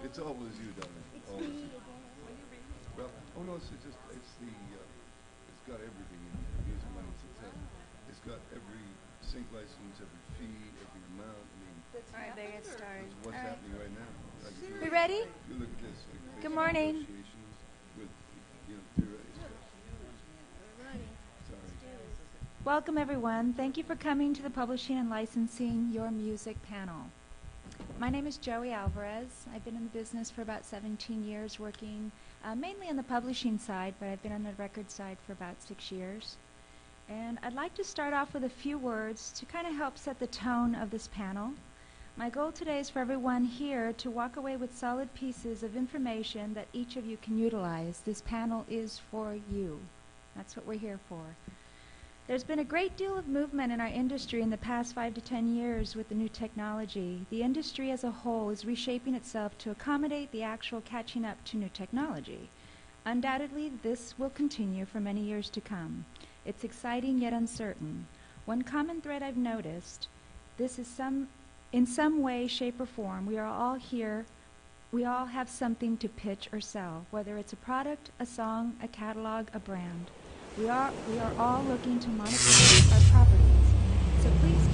It's always you, darling. Always you. Well, oh no, it's got everything in there. Music money success. It's got every sync license, every fee, every amount. I mean, All right, they get started. what's All right. happening right now. Like if We ready? you look at this. Like Good basic morning. negotiations with, theoretic stuff. Sorry. Welcome, everyone. Thank you for coming to the Publishing and Licensing Your Music panel. My name is Joey Alvarez. I've been in the business for about 17 years, working mainly on the publishing side, but I've been on the record side for about 6 years. And I'd like to start off with a few words to kind of help set the tone of this panel. My goal today is for everyone here to walk away with solid pieces of information that each of you can utilize. This panel is for you. That's what we're here for. There's been a great deal of movement in our industry in the past 5 to 10 years with the new technology. The industry as a whole is reshaping itself to accommodate the actual catching up to new technology. Undoubtedly, this will continue for many years to come. It's exciting yet uncertain. One common thread I've noticed, this is in some way, shape, or form, we are all here, we all have something to pitch or sell, whether it's a product, a song, a catalog, a brand. We are all looking to monetize our properties. So please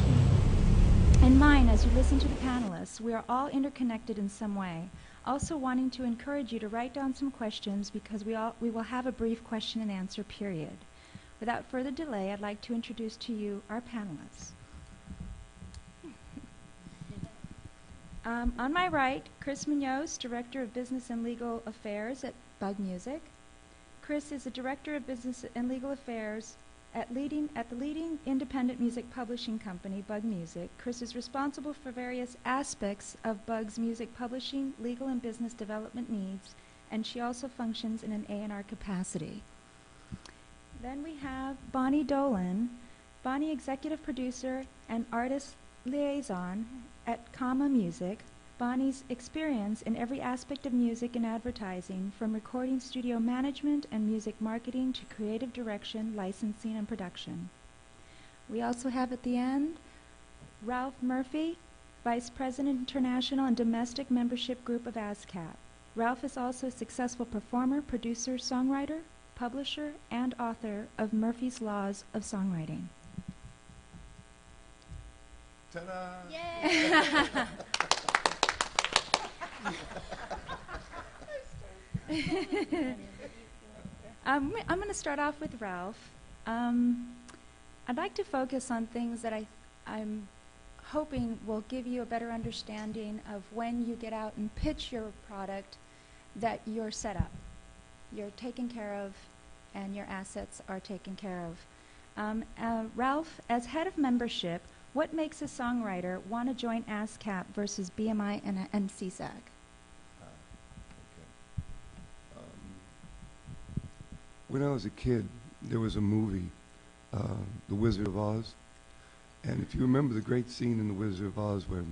keep in mind as you listen to the panelists, we are all interconnected in some way. Also wanting to encourage you to write down some questions because we will have a brief question and answer period. Without further delay, I'd like to introduce to you our panelists. On my right, Chris Munoz, Director of Business and Legal Affairs at Bug Music. Chris is the Director of Business and Legal Affairs at the leading independent music publishing company, Bug Music. Chris is responsible for various aspects of Bug's music publishing, legal, and business development needs, and she also functions in an A&R capacity. Then we have Bonnie Dolan, Bonnie Executive Producer and Artist Liaison at Comma Music. Bonnie's experience in every aspect of music and advertising, from recording studio management and music marketing to creative direction, licensing, and production. We also have at the end Ralph Murphy, Vice President International and Domestic Membership Group of ASCAP. Ralph is also a successful performer, producer, songwriter, publisher, and author of Murphy's Laws of Songwriting. Ta-da! Yay! I'm going to start off with Ralph. I'd like to focus on things that I'm hoping will give you a better understanding of when you get out and pitch your product that you're set up, you're taken care of, and your assets are taken care of. Ralph, as head of membership, what makes a songwriter want to join ASCAP versus BMI and CSAC? When I was a kid, there was a movie, The Wizard of Oz. And if you remember the great scene in The Wizard of Oz where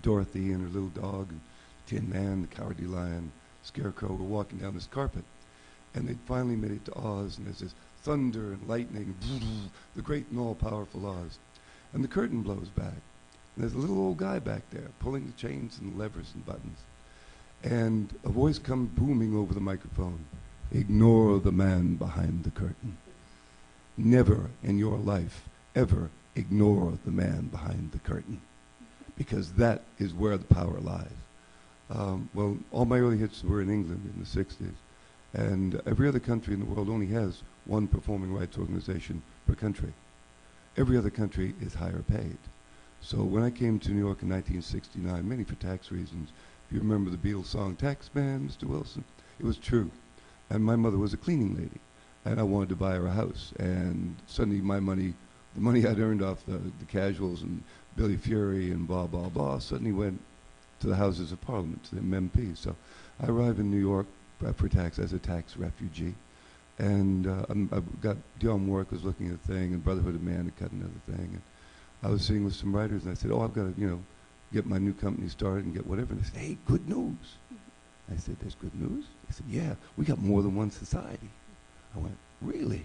Dorothy and her little dog, and Tin Man, the Cowardly Lion, Scarecrow were walking down this carpet. And they'd finally made it to Oz, and there's this thunder and lightning, the great and all-powerful Oz. And the curtain blows back. And there's a little old guy back there pulling the chains and the levers and buttons. And a voice comes booming over the microphone. Ignore the man behind the curtain. Never in your life, ever ignore the man behind the curtain, because that is where the power lies. Well, all my early hits were in England in the 60s, and every other country in the world only has one performing rights organization per country. Every other country is higher paid. So when I came to New York in 1969, mainly for tax reasons, if you remember the Beatles song, Tax Man, Mr. Wilson, it was true. And my mother was a cleaning lady, and I wanted to buy her a house. And suddenly my money, the money I'd earned off the Casuals and Billy Fury and blah, blah, blah, suddenly went to the Houses of Parliament, to the MPs. So I arrived in New York for tax as a tax refugee. And I got Dionne Warwick was looking at a thing, and Brotherhood of Man had cut another thing. And I was sitting with some writers, and I said, oh, I've got to, get my new company started and get whatever. And they said, hey, good news. I said, there's good news? They said, yeah, we got more than one society. I went, really?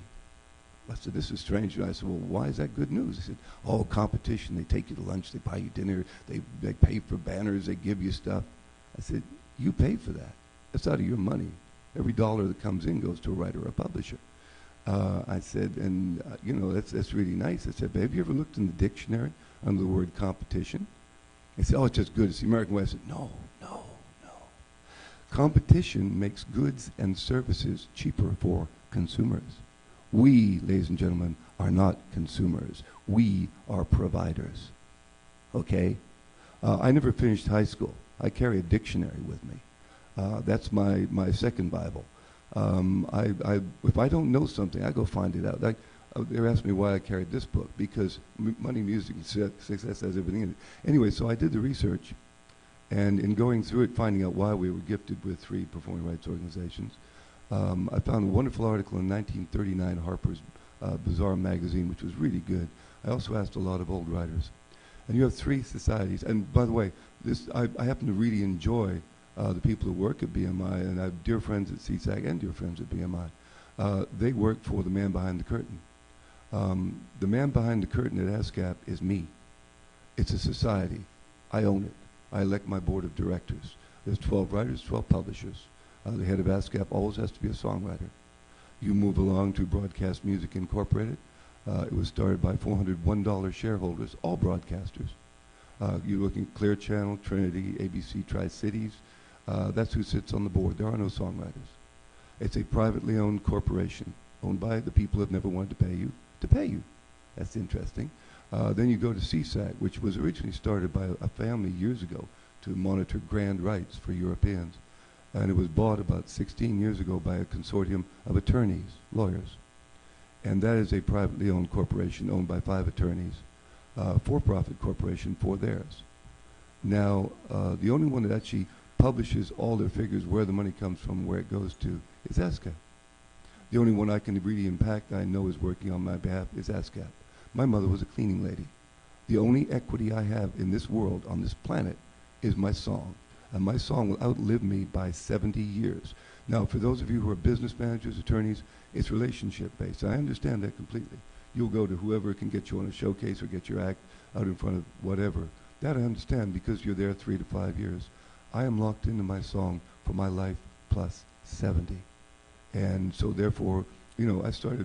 I said, this is strange. And I said, well, why is that good news? They said, oh, competition. They take you to lunch. They buy you dinner. They pay for banners. They give you stuff. I said, You pay for that. It's out of your money. Every dollar that comes in goes to a writer or a publisher. I said, and you know, that's really nice. I said, but have you ever looked in the dictionary under the word competition? They said, oh, it's just good. It's the American way. I said, no, no, no. Competition makes goods and services cheaper for consumers. We, ladies and gentlemen, are not consumers. We are providers. Okay? I never finished high school. I carry a dictionary with me. That's my second Bible. If I don't know something, I go find it out. They asked me why I carried this book, because Money, Music, and Success has everything in it. Anyway, so I did the research, and in going through it, finding out why we were gifted with 3 performing rights organizations, I found a wonderful article in 1939 Harper's Bazaar magazine, which was really good. I also asked a lot of old writers. And you have 3 societies. And by the way, I happen to really enjoy the people who work at BMI, and I have dear friends at CSAC and dear friends at BMI. They work for the man behind the curtain. The man behind the curtain at ASCAP is me. It's a society. I own it. I elect my board of directors. There's 12 writers, 12 publishers. The head of ASCAP always has to be a songwriter. You move along to Broadcast Music Incorporated. It was started by $401 shareholders, all broadcasters. You're looking at Clear Channel, Trinity, ABC Tri-Cities. That's who sits on the board. There are no songwriters. It's a privately owned corporation, owned by the people who have never wanted to pay you. That's interesting. Then you go to CSAC, which was originally started by a family years ago to monitor grand rights for Europeans. And it was bought about 16 years ago by a consortium of attorneys, lawyers. And that is a privately owned corporation owned by 5 attorneys, for-profit corporation for theirs. Now, the only one that actually publishes all their figures, where the money comes from, where it goes to, is ASCAP. The only one I can really impact, I know is working on my behalf, is ASCAP. My mother was a cleaning lady. The only equity I have in this world, on this planet, is my song. And my song will outlive me by 70 years. Now, for those of you who are business managers, attorneys, it's relationship-based. I understand that completely. You'll go to whoever can get you on a showcase or get your act out in front of whatever. That I understand, because you're there 3 to 5 years. I am locked into my song for my life plus 70. And so therefore, you know, helped start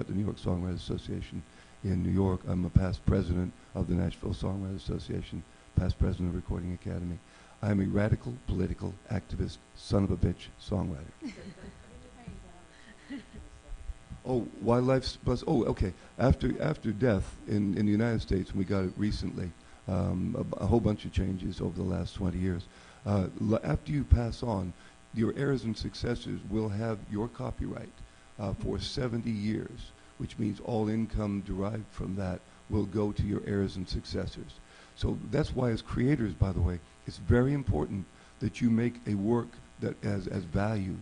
the New York Songwriters Association in New York. I'm a past president of the Nashville Songwriters Association, past president of Recording Academy. I am a radical, political, activist, son of a bitch songwriter. Oh, wildlife plus, oh, okay. After death in the United States, and we got it recently, a whole bunch of changes over the last 20 years. After you pass on, your heirs and successors will have your copyright for 70 years, which means all income derived from that will go to your heirs and successors. So that's why, as creators, by the way, it's very important that you make a work that has value.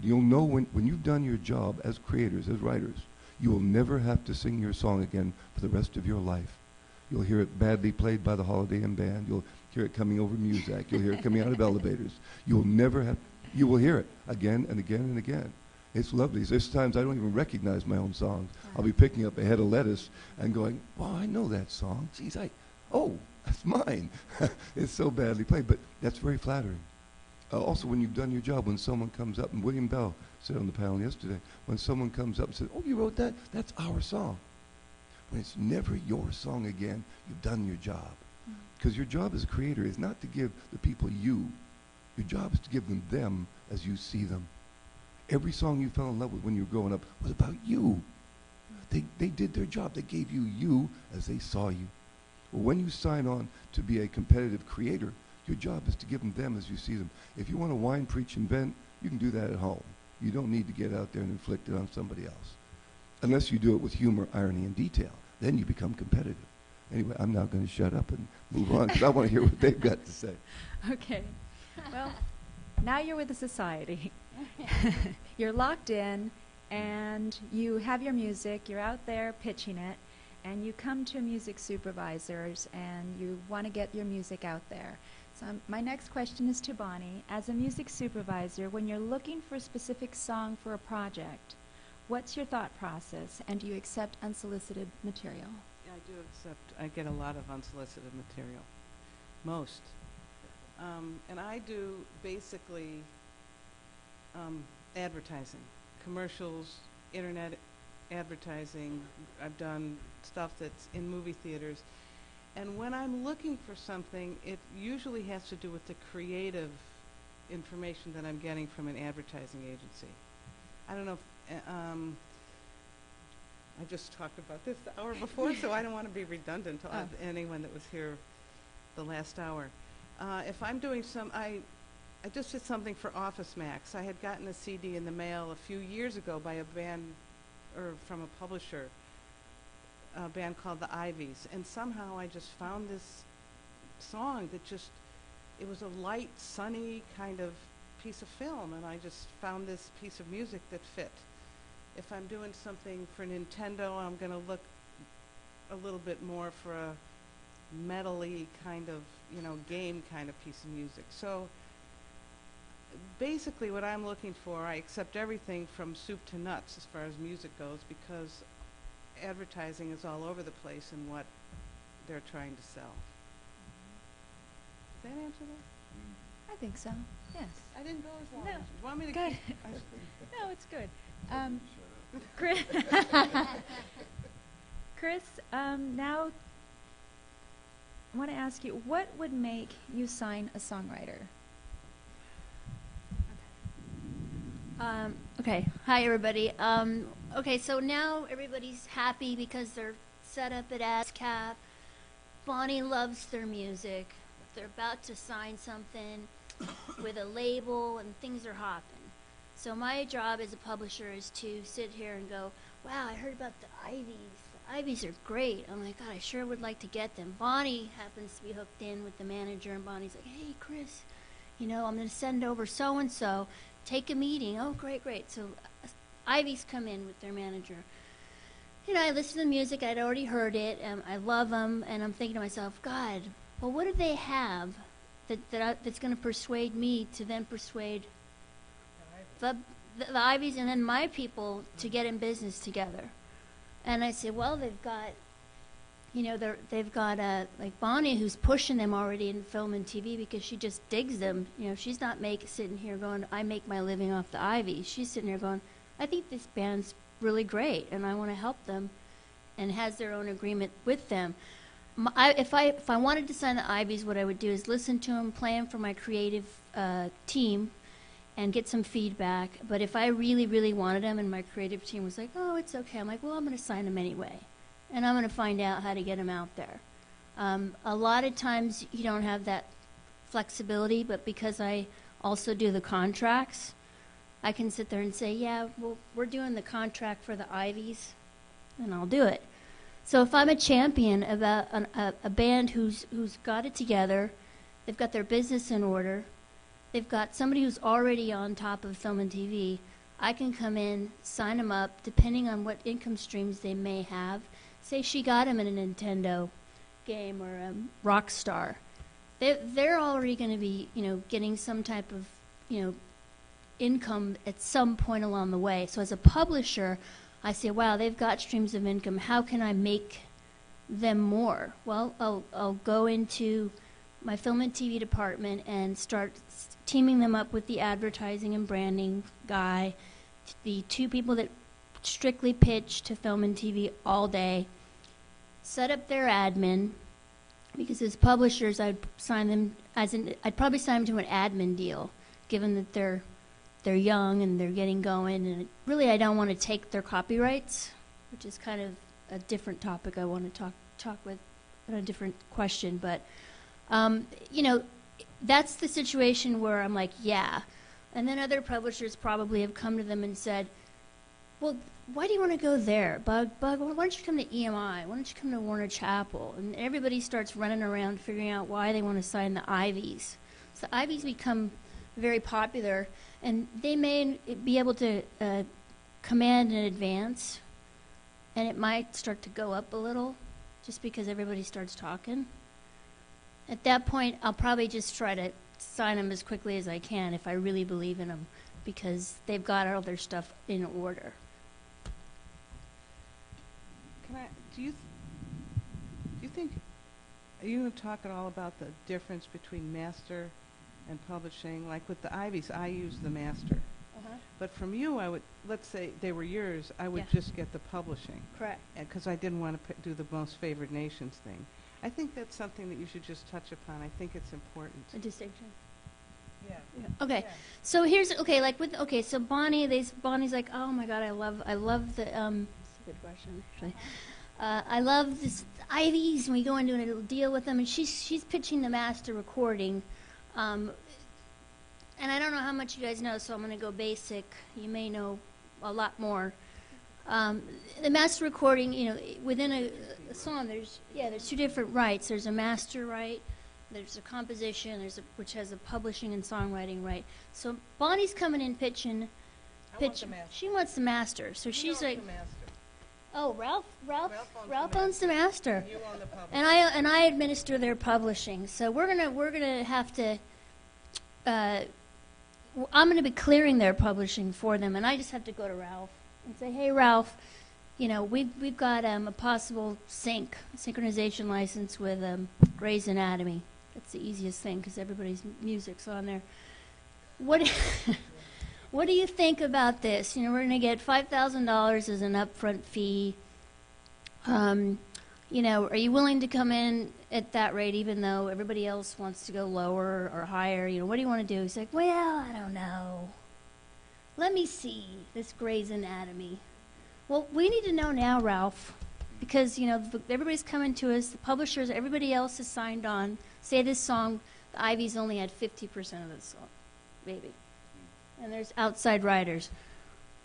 You'll know when you've done your job as creators, as writers, you will never have to sing your song again for the rest of your life. You'll hear it badly played by the Holiday Inn Band. You'll hear it coming over Muzak. You'll hear it coming out of elevators. You will hear it again and again and again. It's lovely. There's times I don't even recognize my own songs. I'll be picking up a head of lettuce and going, "Oh, I know that song. Geez, oh, that's mine." It's so badly played, but that's very flattering. Also, when you've done your job, when someone comes up, and William Bell said on the panel yesterday, when someone comes up and says, "Oh, you wrote that? That's our song." When it's never your song again, you've done your job. Because your job as a creator is not to give the people you. Your job is to give them them as you see them. Every song you fell in love with when you were growing up was about you. They did their job. They gave you as they saw you. Well, when you sign on to be a competitive creator, your job is to give them as you see them. If you want to whine, preach, invent, you can do that at home. You don't need to get out there and inflict it on somebody else. Unless you do it with humor, irony, and detail. Then you become competitive. Anyway, I'm now going to shut up and move on, because I want to hear what they've got to say. Okay. Well, now you're with the society. You're locked in, and you have your music. You're out there pitching it, and you come to music supervisors, and you want to get your music out there. So my next question is to Bonnie. As a music supervisor, when you're looking for a specific song for a project, what's your thought process, and do you accept unsolicited material? I do accept. I get a lot of unsolicited material. Most. And I do basically advertising, commercials, internet advertising. I've done stuff that's in movie theaters. And when I'm looking for something, it usually has to do with the creative information that I'm getting from an advertising agency. I don't know if, I just talked about this the hour before, so I don't want to be redundant to anyone that was here the last hour. If I'm doing I just did something for Office Max. I had gotten a CD in the mail a few years ago by a band, or from a publisher, a band called the Ivies, and somehow I just found this song that it was a light, sunny kind of piece of film, and I just found this piece of music that fit. If I'm doing something for Nintendo, I'm going to look a little bit more for a metal-y kind of, game kind of piece of music. So basically what I'm looking for, I accept everything from soup to nuts as far as music goes, because advertising is all over the place in what they're trying to sell. Does that answer that? I think so. Yes. I didn't go as long. No. You want me to Good. keep? No, it's good. Chris, Chris, now I want to ask you, what would make you sign a songwriter? Okay. Hi, everybody. Okay, so now everybody's happy because they're set up at ASCAP. Bonnie loves their music. They're about to sign something with a label, and things are hopping. So my job as a publisher is to sit here and go, wow, I heard about the Ivies. The Ivies are great. I'm like, God, I sure would like to get them. Bonnie happens to be hooked in with the manager, and Bonnie's like, hey, Chris, I'm going to send over so-and-so. Take a meeting. Oh, great, great. So Ivies come in with their manager. I listen to the music. I'd already heard it. I love them. And I'm thinking to myself, God, well, what do they have that's going to persuade me to then persuade the Ivies and then my people to get in business together? And I said, well, they've got, they've got like Bonnie, who's pushing them already in film and TV because she just digs them. She's not sitting here going, I make my living off the Ivies. She's sitting here going, I think this band's really great, and I want to help them, and has their own agreement with them. If I wanted to sign the Ivies, what I would do is listen to them, play them for my creative team, and get some feedback. But if I really, really wanted them, and my creative team was like, oh, it's okay, I'm like, well, I'm going to sign them anyway, and I'm going to find out how to get them out there. A lot of times you don't have that flexibility, but because I also do the contracts, I can sit there and say, yeah, well, we're doing the contract for the Ivies, and I'll do it. So if I'm a champion about a band who's got it together, they've got their business in order, they've got somebody who's already on top of film and TV, I can come in, sign them up, depending on what income streams they may have. Say she got them in a Nintendo game or a Rockstar. They're already going to be, getting some type of, income at some point along the way. So as a publisher, I say, wow, they've got streams of income. How can I make them more? Well, I'll go into my film and TV department and start teaming them up with the advertising and branding guy, the two people that strictly pitch to film and TV all day, set up their admin, because as publishers, I'd probably sign them to an admin deal, given that they're young and they're getting going, and really I don't want to take their copyrights, which is kind of a different topic I want to talk with on a different question. But that's the situation where I'm like, yeah. And then other publishers probably have come to them and said, well, why do you want to go there? Bug, why don't you come to EMI? Why don't you come to Warner Chappell? And everybody starts running around figuring out why they want to sign the Ivies. So the Ivies become very popular, and they may be able to command an advance, and it might start to go up a little just because everybody starts talking. At that point, I'll probably just try to sign them as quickly as I can if I really believe in them, because they've got all their stuff in order. Do you think, are you going to talk at all about the difference between master and publishing. Like with the Ivies, I use the master. Uh-huh. But from you, I would, let's say they were yours, I would Yeah. just get the publishing. Correct. Because I didn't want to do the most favored nations thing. I think that's something that you should just touch upon. I think it's important. A distinction. Yeah. Okay, Yeah. so here's so Bonnie's like, oh my God, I love the That's a good question actually. I love this Ivies, and we go into a little deal with them, and she's pitching the master recording, and I don't know how much you guys know, so I'm going to go basic. You may know a lot more. The master recording, within a song, there's two different rights. There's a master right. There's a composition, which has a publishing and songwriting right. So Bonnie's coming in pitching. She wants the master. So she's like, oh, Ralph owns the master, You own the publishing. and I administer their publishing. So we're gonna have to. I'm gonna be clearing their publishing for them, and I just have to go to Ralph and say, hey, Ralph, we've got a possible synchronization license with Grey's Anatomy. That's the easiest thing because everybody's music's on there. What do you think about this? We're going to get $5,000 as an upfront fee. Are you willing to come in at that rate even though everybody else wants to go lower or higher? What do you want to do? He's like, well, I don't know. Let me see this Grey's Anatomy. Well, we need to know now, Ralph, because, everybody's coming to us, the publishers, everybody else is signed on. Say this song, the Ivies only had 50% of the song, maybe. And there's outside writers.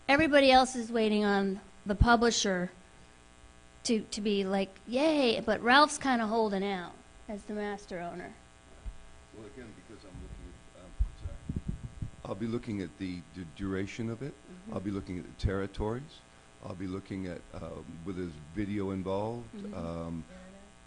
Everybody else is waiting on the publisher to be like, yay, but Ralph's kind of holding out as the master owner. Well, again, because I'll be looking at the duration of it. Mm-hmm. I'll be looking at the territories. I'll be looking at whether there's video involved, Mhm.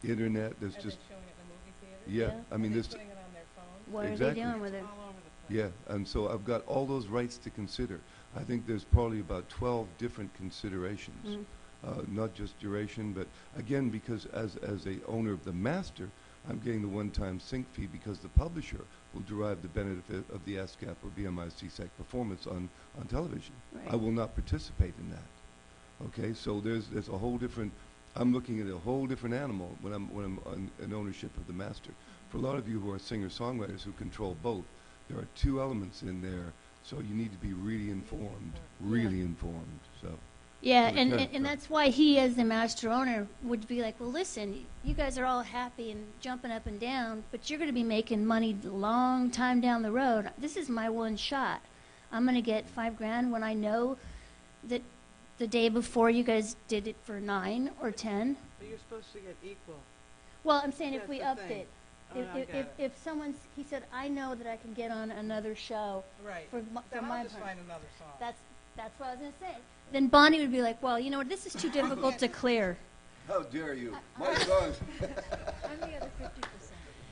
internet. There's just showing it in the movie theater? I mean, there's Putting it on their phone? What Exactly. are they doing with it? All over the place. and so I've got all those rights to consider. I think there's probably about 12 different considerations. Mm. Not just duration, but again, because as a owner of the master, I'm getting the one-time sync fee because the publisher will derive the benefit of the ASCAP or BMI CSAC performance on television. Right. I will not participate in that. Okay, so there's a whole different. I'm looking at a whole different animal when I'm in ownership of the master. For a lot of you who are singer-songwriters who control both, there are two elements in there, so you need to be really informed, really informed. So. Yeah, Okay, and right. that's why he, as the master owner, would be like, well, listen, you guys are all happy and jumping up and down, but you're going to be making money a long time down the road. This is my one shot. I'm going to get $5,000 when I know that the day before you guys did it for 9 or 10. But you're supposed to get equal. Well, I'm saying if That's we the upped thing. it. Oh, I got it. If someone's, he said, I know that I can get on another show Right. for Then my I'll just part. find another song. That's what I was going to say. Then Bonnie would be like, well, you know what, this is too difficult to clear. How dare you? My songs. I'm the other 50%.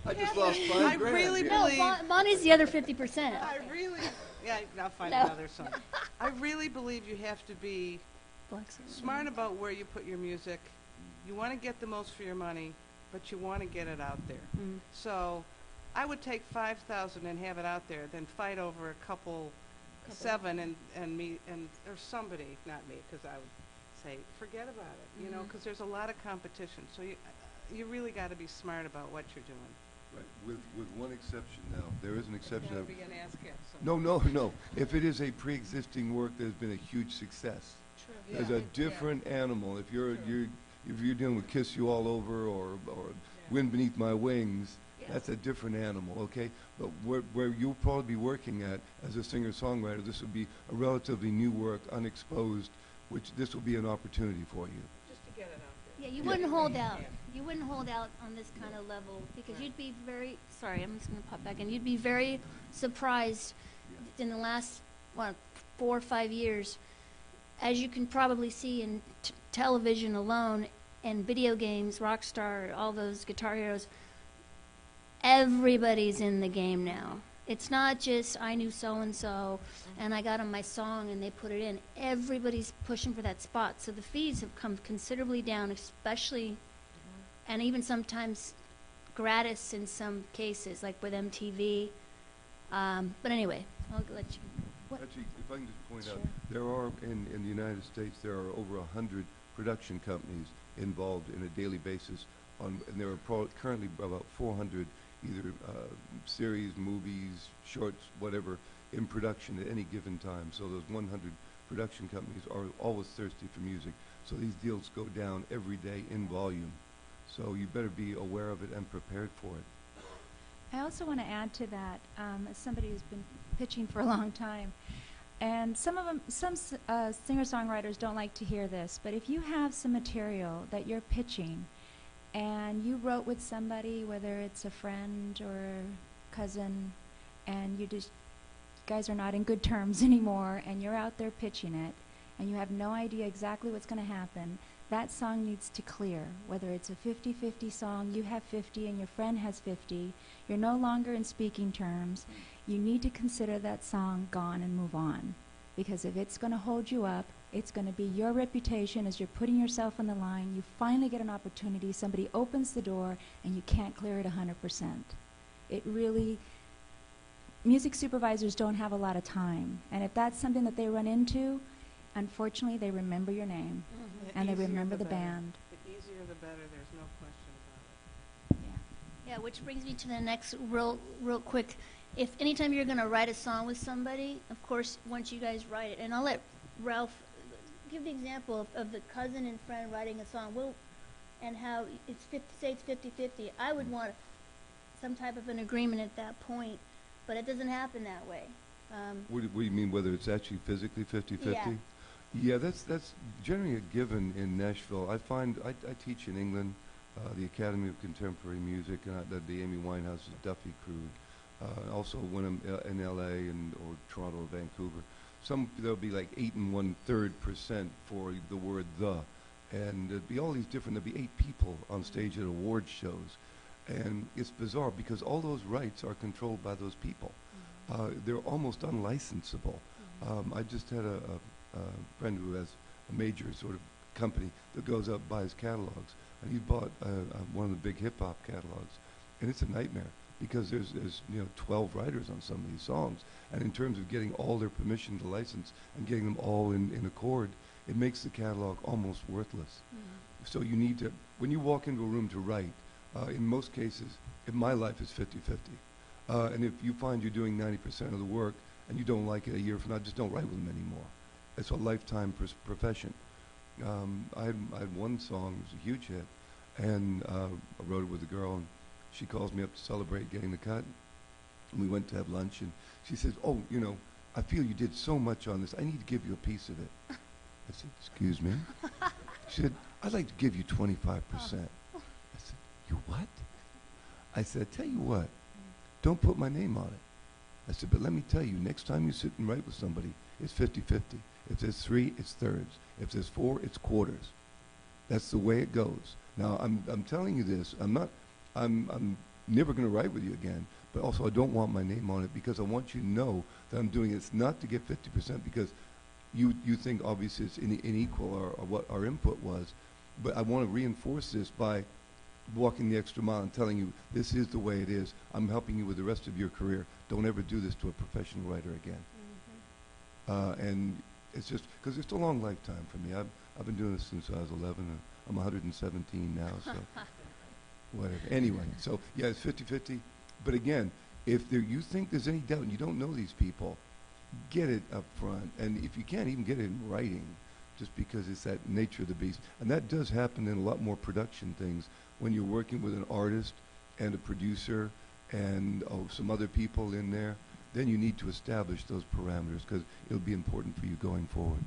I just lost I $5,000. really yeah. No, believe- Bonnie's the other 50%. I really, yeah, I'll find No. another song. I really believe you have to be smart about where you put your music. You want to get the most for your money, but you want to get it out there. Mm. So I would take 5,000 and have it out there, then fight over a couple 7 and me and or somebody, not me, because I would say forget about it, Mhm. because there's a lot of competition. So you really got to be smart about what you're doing. Right. With one exception now. There is an exception. Gotta Of, be an ASCAP. So. no. If it is a pre-existing work, there's been a huge success. True. There's a different animal. If you're dealing with Kiss You All Over or Wind Beneath My Wings, that's a different animal, okay? But where you'll probably be working at as a singer-songwriter, this would be a relatively new work, unexposed, which this will be an opportunity for you. Just to get it out there. Yeah, you wouldn't hold out. You wouldn't hold out on this kind of level because you'd be very, sorry, I'm just going to pop back in. You'd be very surprised in the last, 4 or 5 years, as you can probably see in television alone and video games, Rockstar, all those Guitar Heroes, everybody's in the game now. It's not just I knew so-and-so and I got on my song and they put it in. Everybody's pushing for that spot. So the fees have come considerably down, especially, and even sometimes gratis in some cases, like with MTV. But anyway, I'll let you. What? Actually, if I can just point Sure. out, there are, in the United States, there are over 100 production companies involved in a daily basis, and there are currently about 400 either series, movies, shorts, whatever, in production at any given time. So those 100 production companies are always thirsty for music. So these deals go down every day in volume. So you better be aware of it and prepared for it. I also want to add to that, as somebody who's been pitching for a long time, and some singer-songwriters don't like to hear this, but if you have some material that you're pitching and you wrote with somebody, whether it's a friend or cousin, and you guys are not in good terms anymore, and you're out there pitching it, and you have no idea exactly what's going to happen, that song needs to clear. Whether it's a 50-50 song, you have 50 and your friend has 50, you're no longer in speaking terms, you need to consider that song gone and move on. Because if it's going to hold you up, it's going to be your reputation as you're putting yourself on the line. You finally get an opportunity, somebody opens the door, and you can't clear it 100%. It really, music supervisors don't have a lot of time. And if that's something that they run into, unfortunately, they remember your name, and they remember the band. The easier the better, there's no question about it. Yeah. Yeah, which brings me to the next real quick. If anytime you're going to write a song with somebody, of course, once you guys write it, and I'll let Ralph give the example of the cousin and friend writing a song, and how it's 50, say it's 50-50. I would want some type of an agreement at that point, but it doesn't happen that way. What do you mean, whether it's actually physically 50-50? Yeah. Yeah, that's generally a given in Nashville. I find, I teach in England, the Academy of Contemporary Music, and the Amy Winehouse's Duffy crew. Also when I'm in LA or Toronto or Vancouver, there'll be like 8 1/3% for the word the. And there'd be all these different, there'd be 8 people on stage at award shows. And it's bizarre because all those rights are controlled by those people. They're almost unlicensable. I just had a friend who has a major sort of company that goes out and buys catalogs, and he bought one of the big hip hop catalogs, and it's a nightmare because there's 12 writers on some of these songs, and in terms of getting all their permission to license and getting them all in accord, it makes the catalog almost worthless. So you need to, when you walk into a room to write, in most cases, in my life it's 50-50, and if you find you're doing 90% of the work and you don't like it a year from now, just don't write with them anymore. It's a lifetime profession. I had one song, it was a huge hit, and I wrote it with a girl, and she calls me up to celebrate getting the cut. And we went to have lunch, and she says, "Oh, I feel you did so much on this. I need to give you a piece of it." I said, "Excuse me?" She said, "I'd like to give you 25%. I said, "You what?" I said, "Tell you what, don't put my name on it." I said, "But let me tell you, next time you sit and write with somebody, it's 50-50. If there's 3, it's thirds. If there's 4, it's quarters. That's the way it goes." Now, I'm telling you this. I'm never going to write with you again, but also I don't want my name on it because I want you to know that I'm doing it not to get 50% because you think obviously it's unequal or what our input was, but I want to reinforce this by walking the extra mile and telling you this is the way it is. I'm helping you with the rest of your career. Don't ever do this to a professional writer again. And it's just because it's a long lifetime for me. I've been doing this since I was 11. And I'm 117 now, so whatever. Anyway, so yeah, it's 50-50. But again, if you think there's any doubt and you don't know these people, get it up front. And if you can't even get it in writing, just because it's that nature of the beast. And that does happen in a lot more production things when you're working with an artist and a producer and some other people in there. Then you need to establish those parameters because it'll be important for you going forward.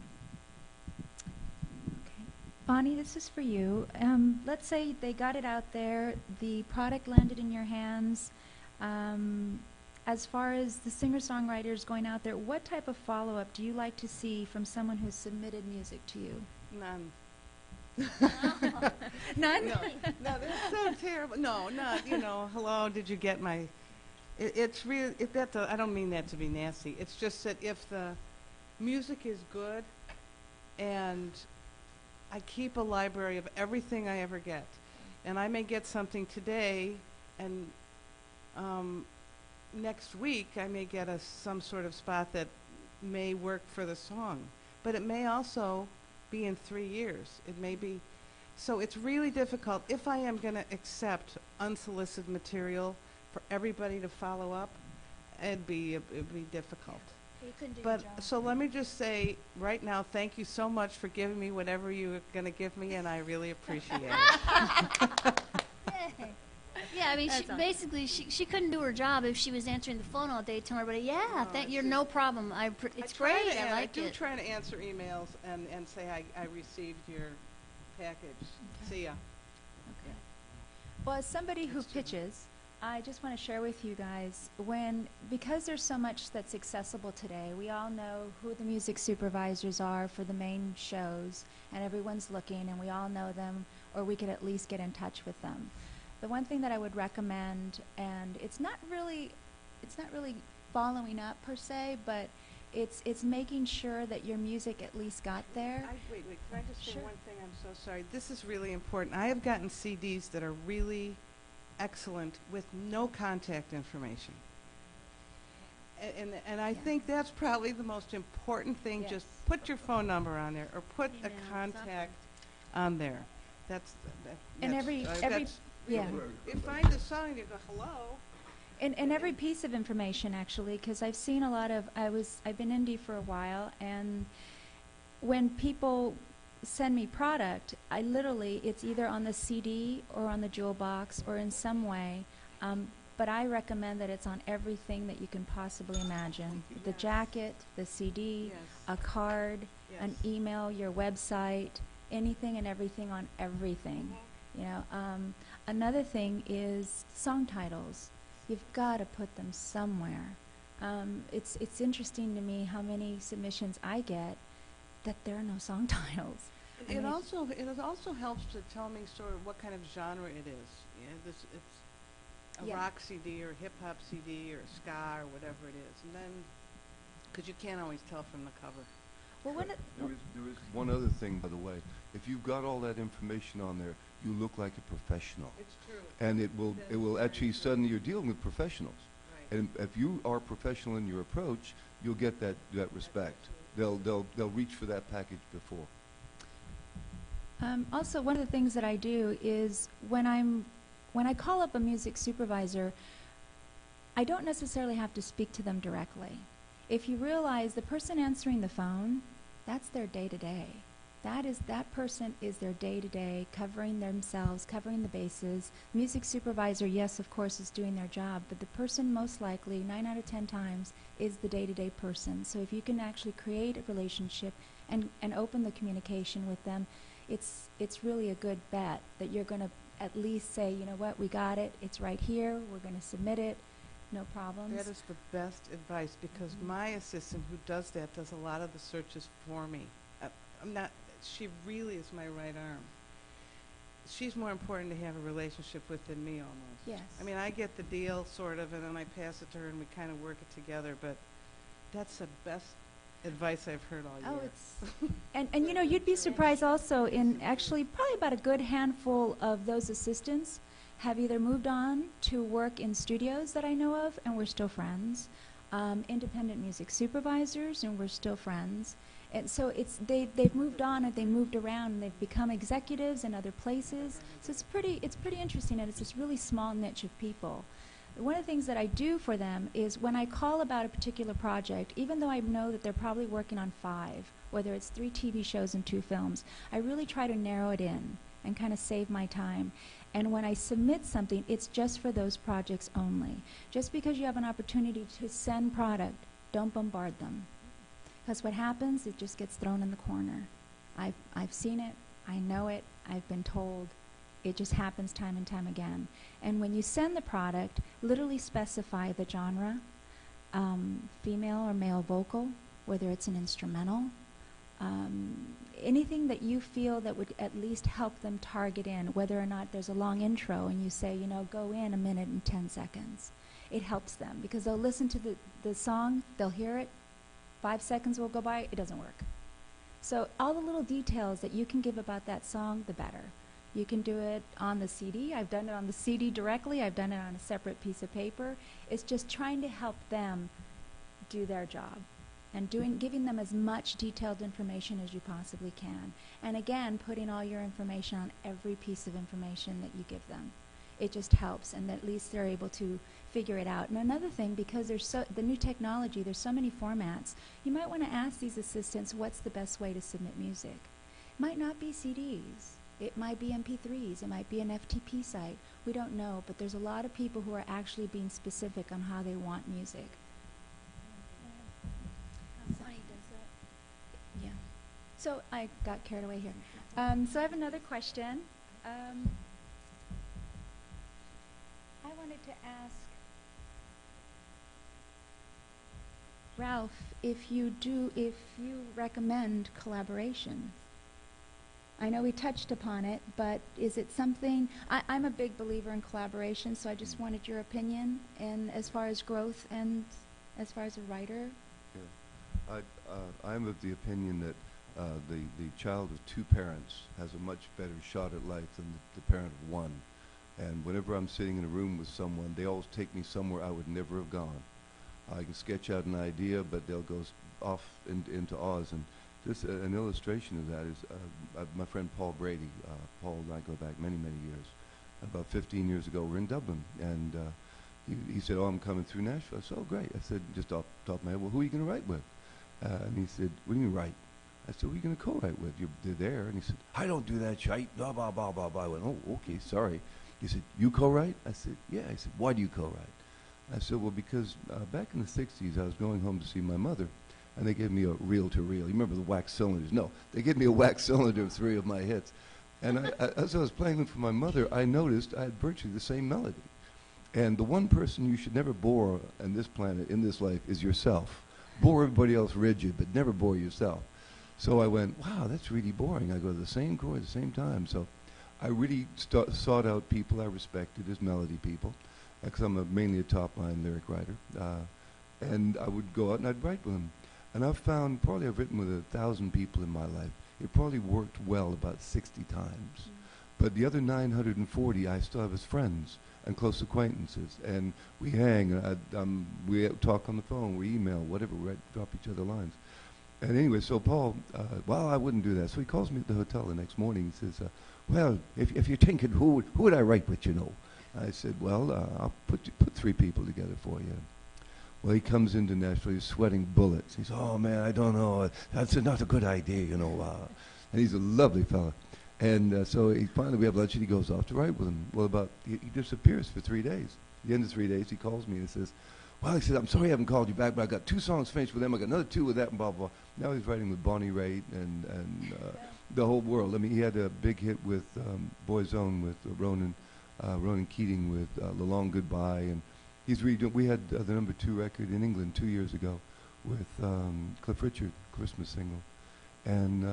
Okay. Bonnie, this is for you. Let's say they got it out there, the product landed in your hands. As far as the singer-songwriters going out there, what type of follow-up do you like to see from someone who's submitted music to you? None. None? No, that's so terrible. No, not, hello, did you get my... It's real. I don't mean that to be nasty. It's just that if the music is good, and I keep a library of everything I ever get, and I may get something today, and next week I may get some sort of spot that may work for the song, but it may also be in 3 years. It may be, so it's really difficult. If I am going to accept unsolicited material for everybody to follow up, it'd be difficult. You couldn't do But your job. so let me just say right now, thank you so much for giving me whatever you're going to give me, and I really appreciate it. Yay. Yeah, I mean, That's awesome. basically, she couldn't do her job if she was answering the phone all day, telling everybody, yeah, Oh, you're see. no problem. It's I try great. to I like do it. try to answer emails and say I received your package. See ya. Okay. Well, as somebody who That's too bad. pitches, I just want to share with you guys, because there's so much that's accessible today, we all know who the music supervisors are for the main shows, and everyone's looking, and we all know them, or we could at least get in touch with them. The one thing that I would recommend, and it's not really following up per se, but it's making sure that your music at least got there. Wait. Can I just say Sure. one thing? I'm so sorry. This is really important. I have gotten CDs that are really excellent with no contact information. And I Yeah. think that's probably the most important thing. Yes. Just put your phone number on there or put a Email, contact on there. That's And every yeah. you find a song and you go, hello. And every piece of information, actually, because I've seen a lot of, I've been indie for a while, and when people send me product, I literally, it's either on the CD or on the jewel box or in some way, but I recommend that it's on everything that you can possibly imagine. The Yes. jacket, the CD, Yes. a card, Yes. an email, your website, anything and everything on everything. You know, another thing is song titles. You've got to put them somewhere. It's interesting to me how many submissions I get that there are no song titles. I It mean, also helps to tell me sort of what kind of genre it is. Yeah, it's a Yeah. rock CD or a hip hop CD or ska or whatever it is, and then because you can't always tell from the cover. well, There is one other thing, by the way. If you've got all that information on there, you look like a professional, It's true. and it will That's actually very true. suddenly you're dealing with professionals. Right. And if you are professional in your approach, you'll get that respect. They'll reach for that package before. Also, one of the things that I do is when I call up a music supervisor, I don't necessarily have to speak to them directly. If you realize the person answering the phone, that's their day-to-day. That person is their day-to-day, covering themselves, covering the bases. Music supervisor, yes, of course, is doing their job, but the person most likely, 9 out of 10 times, is the day-to-day person. So if you can actually create a relationship and open the communication with them, it's really a good bet that you're going to at least say, you know what, we got it, it's right here, we're going to submit it, no problems. That is the best advice because Mhm. my assistant who does that does a lot of the searches for me. I'm not. She really is my right arm. She's more important to have a relationship with than me almost. Yes. I mean, I get the deal sort of, and then I pass it to her, and we kind of work it together. But that's the best advice I've heard all year. Oh, it's and you know, you'd be surprised also in actually probably about a good handful of those assistants have either moved on to work in studios that I know of, and we're still friends, independent music supervisors, and we're still friends. And so they've moved on, and they moved around, and they've become executives in other places. So it's pretty interesting, and it's this really small niche of people. One of the things that I do for them is when I call about a particular project, even though I know that they're probably working on 5, whether it's 3 TV shows and 2 films, I really try to narrow it in and kind of save my time. And when I submit something, it's just for those projects only. Just because you have an opportunity to send product, don't bombard them. Because what happens, it just gets thrown in the corner. I've seen it, I know it, I've been told. It just happens time and time again. And when you send the product, literally specify the genre, female or male vocal, whether it's an instrumental, anything that you feel that would at least help them target in, whether or not there's a long intro and you say, you know, go in a minute and 10 seconds. It helps them because they'll listen to the song, they'll hear it, 5 seconds will go by, it doesn't work. So all the little details that you can give about that song, the better. You can do it on the CD. I've done it on the CD directly. I've done it on a separate piece of paper. It's just trying to help them do their job and giving them as much detailed information as you possibly can. And again, putting all your information on every piece of information that you give them. It just helps, and at least they're able to figure it out. And another thing, because there's the new technology, there's so many formats, you might want to ask these assistants what's the best way to submit music. It might not be CDs. It might be MP3s. It might be an FTP site. We don't know, but there's a lot of people who are actually being specific on how they want music. Bonnie does that. Yeah. So I got carried away here. So I have another question. I wanted to ask Ralph if you recommend collaboration. I know we touched upon it, but is it something, I'm a big believer in collaboration, so I just wanted your opinion and as far as growth and as far as a writer. Yeah. I'm of the opinion that the child of two parents has a much better shot at life than the parent of one. And whenever I'm sitting in a room with someone, they always take me somewhere I would never have gone. I can sketch out an idea, but they'll go off into Oz. And just an illustration of that is my friend Paul Brady. Paul and I go back many, many years. About 15 years ago, we're in Dublin, and he said, "Oh, I'm coming through Nashville." I said, "Oh, great." I said, just off the top of my head, "Well, who are you going to write with?" And he said, "What do you mean write?" I said, "Who are you going to co-write with? They're there." And he said, "I don't do that shite." Blah, blah, blah, blah, blah. I went, "Oh, okay, sorry." He said, "You co-write?" I said, "Yeah." He said, "Why do you co-write?" I said, "Well, because back in the 60s, I was going home to see my mother, and they gave me a reel-to-reel. You remember the wax cylinders? No, they gave me a wax cylinder of 3 of my hits. And as I was playing them for my mother, I noticed I had virtually the same melody. And the one person you should never bore on this planet, in this life, is yourself. Bore everybody else rigid, but never bore yourself. So I went, wow, that's really boring. I go to the same chord at the same time. So I really sought out people I respected as melody people, because I'm mainly a top-line lyric writer. And I would go out and I'd write with them. And I've found, probably I've written with 1,000 people in my life. It probably worked well about 60 times. But the other 940 I still have as friends and close acquaintances. And we hang, we talk on the phone, we email, whatever, we drop each other lines. And anyway, so Paul, well, I wouldn't do that. So he calls me at the hotel the next morning. He says, well, if you're thinking, who would I write with, you know? I said, well, I'll put 3 people together for you. Well, he comes into Nashville, he's sweating bullets. He says, oh, man, I don't know. That's not a good idea, you know. And he's a lovely fella. And so we have lunch, and he goes off to write with him. Well, he disappears for 3 days. At the end of 3 days, he calls me and says, well, he said, I'm sorry I haven't called you back, but I got 2 songs finished with them. I got another 2 with that, and blah, blah, blah. Now he's writing with Bonnie Raitt and the whole world. I mean, he had a big hit with Boyzone with Ronan Keating with The Long Goodbye. And he's redoing, we had the number 2 record in England 2 years ago with Cliff Richard, Christmas single. And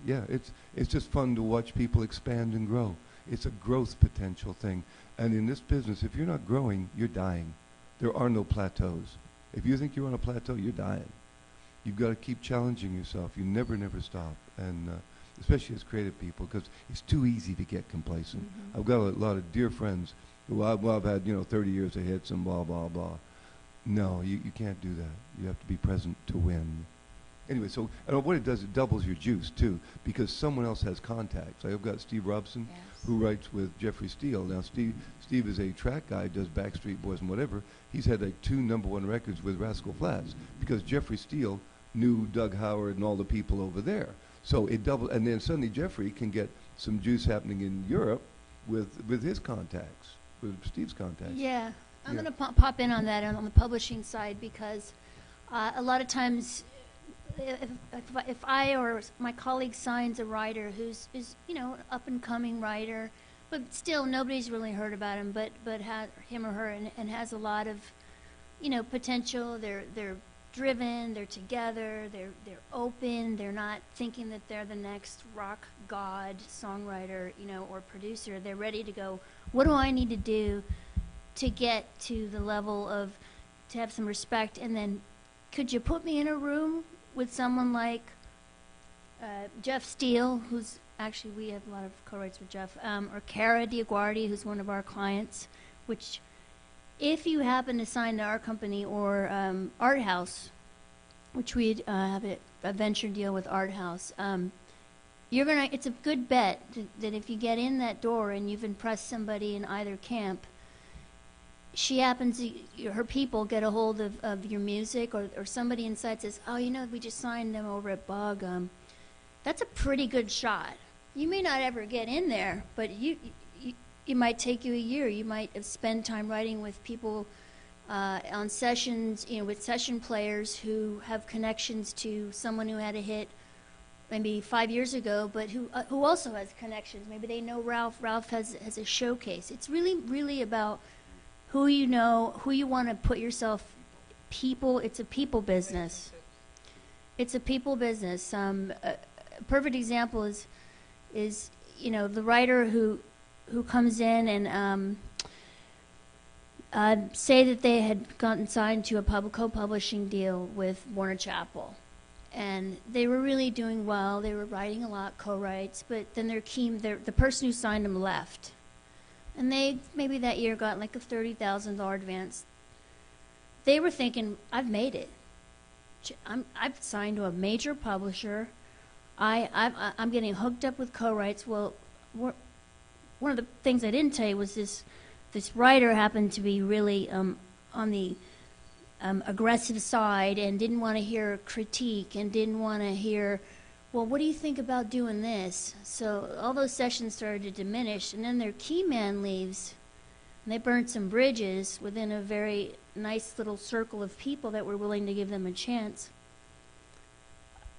yeah, it's just fun to watch people expand and grow. It's a growth potential thing. And in this business, if you're not growing, you're dying. There are no plateaus. If you think you're on a plateau, you're dying. You've got to keep challenging yourself. You never stop. And especially as creative people, because it's too easy to get complacent. Mm-hmm. I've got a lot of dear friends who I've had, 30 years of hits and blah, blah, blah. No, you can't do that. You have to be present to win. Anyway, so what it does, it doubles your juice, too, because someone else has contacts. I've got Steve Robson, yes, who writes with Jeffrey Steele. Now, Steve is a track guy, does Backstreet Boys and whatever. He's had like 2 #1 records with Rascal Flatts, because Jeffrey Steele knew Doug Howard and all the people over there. So it doubled, and then suddenly Jeffrey can get some juice happening in Europe with his contacts, with Steve's contacts. Yeah, I'm going to pop in on that on the publishing side, because a lot of times if I or my colleague signs a writer who's an up-and-coming writer, but still nobody's really heard about him, but him or her, and has a lot of potential. They're driven, they're together, they're open, they're not thinking that they're the next rock god songwriter, or producer. They're ready to go, what do I need to do to get to the level of, to have some respect? And then could you put me in a room with someone like Jeff Steele, who's actually, we have a lot of co-writes with Jeff, or Cara DiAguardi, who's one of our clients, which if you happen to sign to our company, or Art House, which we have a venture deal with Art House, it's a good bet that if you get in that door and you've impressed somebody in either camp, her people get a hold of your music, or somebody inside says, oh, we just signed them over at Bug. That's a pretty good shot. You may not ever get in there, but it might take you a year. You might have spent time writing with people on sessions, with session players who have connections to someone who had a hit maybe 5 years ago, but who also has connections. Maybe they know Ralph. Ralph has a showcase. It's really, really about who you know, who you want to put yourself. People. It's a people business. It's a people business. A perfect example is the writer who comes in and say that they had gotten signed to a co-publishing deal with Warner Chappell, and they were really doing well. They were writing a lot, co-writes, but then the person who signed them left, and they maybe that year got like a $30,000 advance. They were thinking, I've made it. I've signed to a major publisher. I'm getting hooked up with co-writes. Well, one of the things I didn't tell you was this writer happened to be really on the aggressive side and didn't want to hear critique and didn't want to hear, well, what do you think about doing this? So all those sessions started to diminish, and then their key man leaves, and they burned some bridges within a very nice little circle of people that were willing to give them a chance.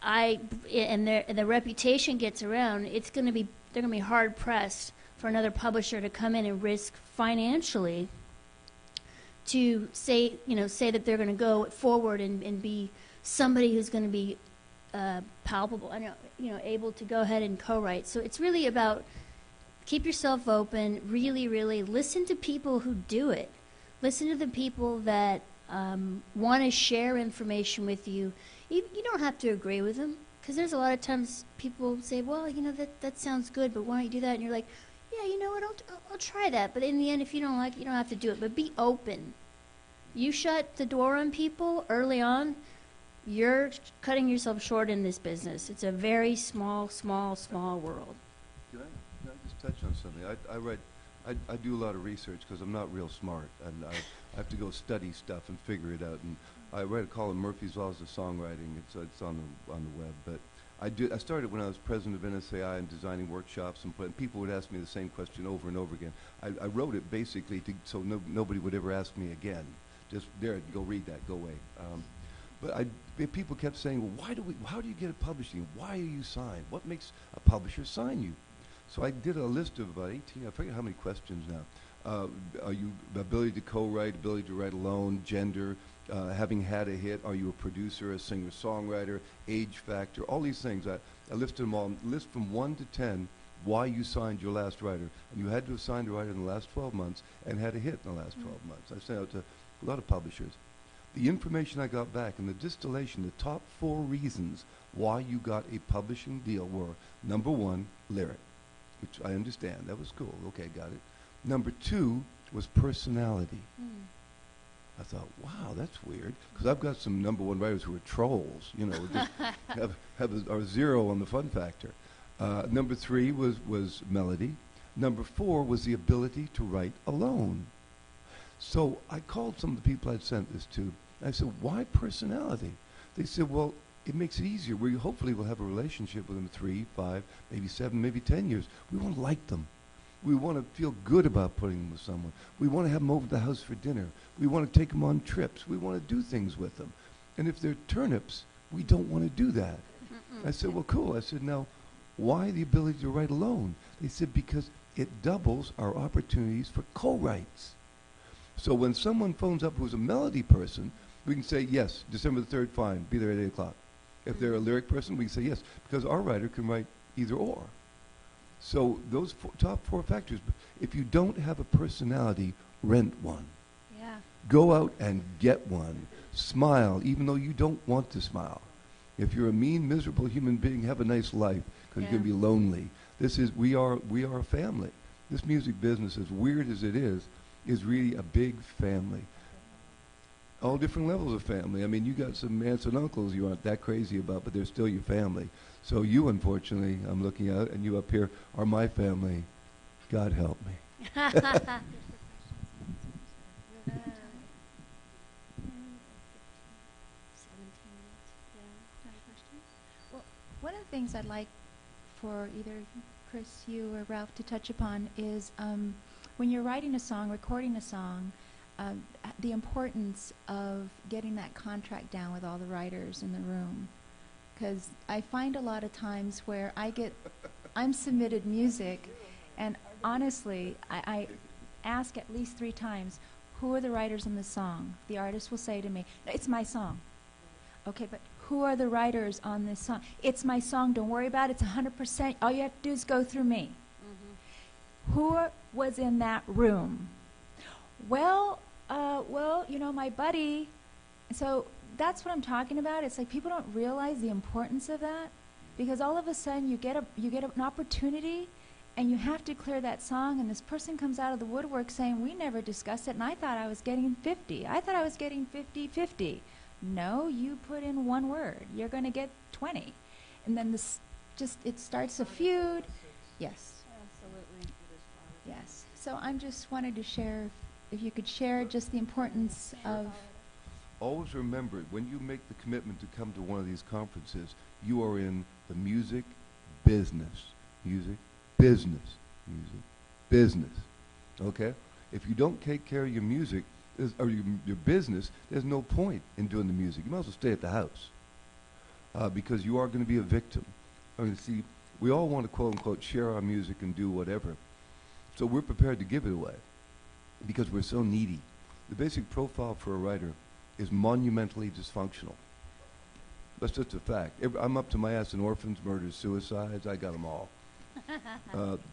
And the reputation gets around. They're going to be hard pressed for another publisher to come in and risk financially to say that they're going to go forward and be somebody who's going to be palpable, able to go ahead and co-write. So it's really about keep yourself open, really, really listen to people who do it. Listen to the people that want to share information with you. You don't have to agree with them, because there's a lot of times people say, well, that sounds good, but why don't you do that? And you're like, yeah, you know what, I'll try that. But in the end, if you don't like it, you don't have to do it. But be open. You shut the door on people early on, you're cutting yourself short in this business. It's a very small, small, small world. Can I just touch on something? I do a lot of research because I'm not real smart, and I have to go study stuff and figure it out. And I read a column, Murphy's Laws of Songwriting. It's on the web, but I started when I was president of NSAI and designing workshops, and people would ask me the same question over and over again. I wrote it basically so nobody would ever ask me again. Just there, go read that, go away. But people kept saying, well, how do you get a publishing? Why are you signed? What makes a publisher sign you? So I did a list of about 18, I forget how many questions now. Are you ability to co-write, ability to write alone, gender, having had a hit, are you a producer, a singer-songwriter, age factor, all these things. I listed them all, list from 1 to 10 why you signed your last writer. And you had to have signed a writer in the last 12 months and had a hit in the last 12 months. I sent out to a lot of publishers. The information I got back and the distillation, the top 4 reasons why you got a publishing deal were, number 1, lyric, which I understand. That was cool. Okay, got it. Number 2 was personality. I thought, wow, that's weird, because I've got some number 1 writers who are trolls, just are 0 on the fun factor. Number 3 was melody. Number 4 was the ability to write alone. So I called some of the people I'd sent this to. I said, why personality? They said, well, it makes it easier. We hopefully will have a relationship with them 3, 5, maybe 7, maybe 10 years. We want to like them. We want to feel good about putting them with someone. We want to have them over to the house for dinner. We want to take them on trips. We want to do things with them. And if they're turnips, we don't want to do that. I said, well, cool. I said, now, why the ability to write alone? They said, because it doubles our opportunities for co-writes. So when someone phones up who's a melody person, we can say, yes, December the 3rd, fine, be there at 8 o'clock. If they're a lyric person, we can say yes, because our writer can write either or. So those top 4 factors. If you don't have a personality, rent one. Yeah. Go out and get one. Smile, even though you don't want to smile. If you're a mean, miserable human being, have a nice life, because you're going to be lonely. We are a family. This music business, as weird as it is really a big family. All different levels of family. I mean, you got some aunts and uncles you aren't that crazy about, but they're still your family. So you, unfortunately, I'm looking at, and you up here are my family. God help me. One of the things I'd like for either Chris, you, or Ralph to touch upon is when you're writing a song, recording a song, the importance of getting that contract down with all the writers in the room. Because I find a lot of times where I'm submitted music, and honestly, I ask at least 3 times, who are the writers in the song? The artist will say to me, it's my song. Okay, but who are the writers on this song? It's my song, don't worry about it, it's 100%, all you have to do is go through me. Who was in that room? Well, you know, my buddy. So that's what I'm talking about. It's like people don't realize the importance of that, because all of a sudden you get an opportunity, and you have to clear that song, and this person comes out of the woodwork saying, we never discussed it, and I thought I was getting 50. I thought I was getting 50-50. No, you put in 1 word. You're going to get 20. And then it starts a feud. Yes. Absolutely. Yes. So I'm just wanted to share, if you could share just the importance of... Always remember, when you make the commitment to come to one of these conferences, you are in the music business. Music business. Music business. Okay? If you don't take care of your music, or your business, there's no point in doing the music. You might as well stay at the house, because you are going to be a victim. I mean, see, we all want to quote-unquote share our music and do whatever. So we're prepared to give it away because we're so needy. The basic profile for a writer is monumentally dysfunctional. That's just a fact. I'm up to my ass in orphans, murders, suicides. I got them all.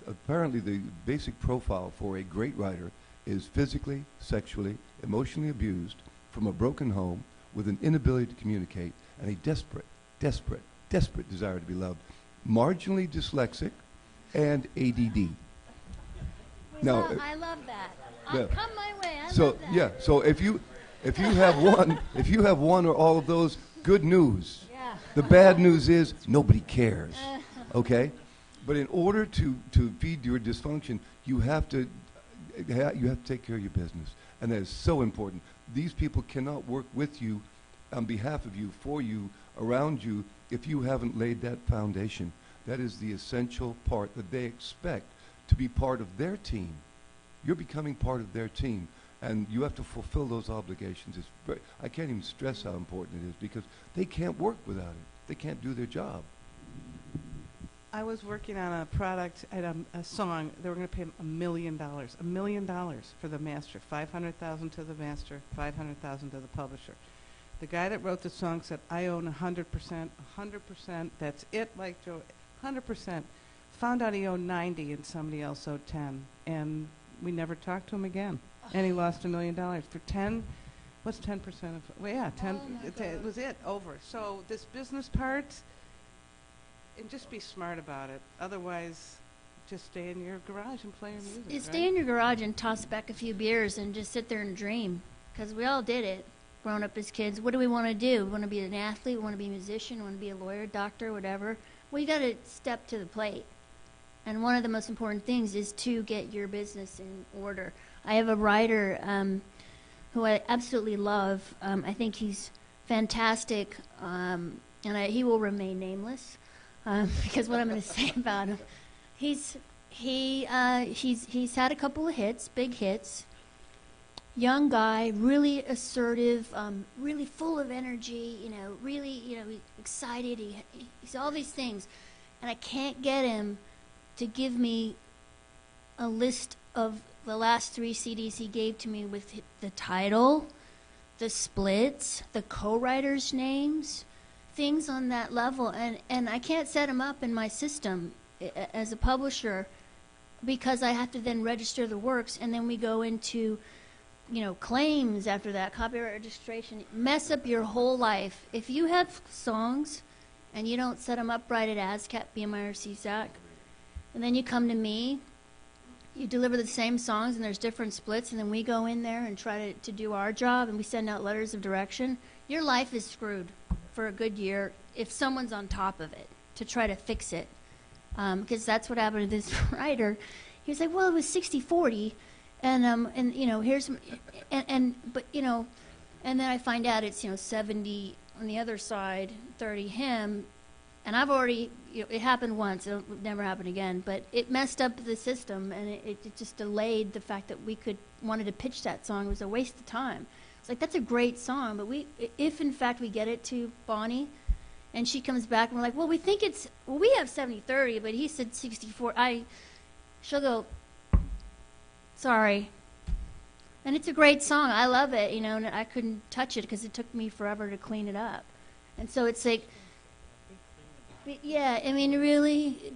Apparently, the basic profile for a great writer is physically, sexually, emotionally abused from a broken home with an inability to communicate and a desperate desire to be loved, marginally dyslexic, and ADD. Now, I love that. Yeah. Come my way. I So love that. yeah, so if you have one or all of those, good news. Yeah. The bad news is nobody cares. Okay, but in order to feed your dysfunction, you have to take care of your business, and that is so important. These people cannot work with you, on behalf of you, for you, around you, if you haven't laid that foundation. That is the essential part that they expect to be part of their team. You're becoming part of their team, and you have to fulfill those obligations. I can't even stress how important it is, because they can't work without it. They can't do their job. I was working on a product, a song. They were going to pay him $1 million. $1 million for the master. $500,000 to the master, $500,000 to the publisher. The guy that wrote the song said, I own 100%, 100%, that's it, like Joe, 100%. Found out he owned 90 and somebody else owed 10. And we never talked to him again. And he lost $1 million. For 10, what's 10% of, well, yeah, 10, it was it, over. So this business part, and just be smart about it. Otherwise, just stay in your garage and play your music. You right? stay in your garage and toss back a few beers and just sit there and dream. Because we all did it growing up as kids. What do we want to do? We want to be an athlete, we want to be a musician, we want to be a lawyer, doctor, whatever. Well, you got to step to the plate. And one of the most important things is to get your business in order. I have a writer who I absolutely love. I think he's fantastic, and he will remain nameless because what I'm going to say about him, he's had a couple of hits, big hits. Young guy, really assertive, really full of energy. Really, excited. He's all these things, and I can't get him to give me a list of the last 3 CDs he gave to me with the title, the splits, the co-writers' names, things on that level. And I can't set him up in my system as a publisher because I have to then register the works, and then we go into, claims after that, copyright registration. Mess up your whole life. If you have songs and you don't set them up right at ASCAP, BMI, or CSAC, and then you come to me, you deliver the same songs and there's different splits, and then we go in there and try to do our job, and we send out letters of direction, your life is screwed for a good year if someone's on top of it to try to fix it. Because that's what happened to this writer. He was like, well, it was 60-40, and you know, here's, but you know, and then I find out it's, you know, 70 on the other side, 30 him, and I've already, you know, it happened once, it'll never happen again, but it messed up the system, and it just delayed the fact that we wanted to pitch that song. It was a waste of time. It's like, that's a great song, but if in fact we get it to Bonnie, and she comes back and we're like, well, we think we have 70-30, but he said 64. She'll go, sorry. And it's a great song. I love it, you know, and I couldn't touch it because it took me forever to clean it up. And so it's like, yeah, I mean, really,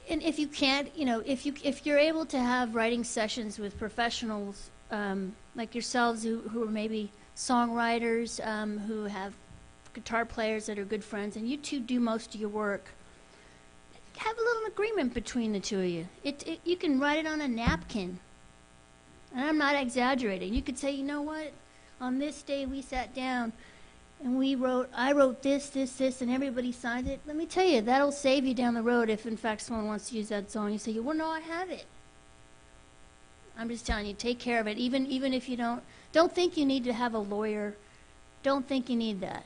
and if you can't, you know, if you're able to have writing sessions with professionals like yourselves who are maybe songwriters, who have guitar players that are good friends, and you two do most of your work, have a little agreement between the two of you. You can write it on a napkin, and I'm not exaggerating. You could say, you know what, on this day we sat down and I wrote this, and everybody signed it. Let me tell you, that'll save you down the road if in fact someone wants to use that song. You say, well, no, I have it. I'm just telling you, take care of it. Even if you don't think you need to have a lawyer. Don't think you need that.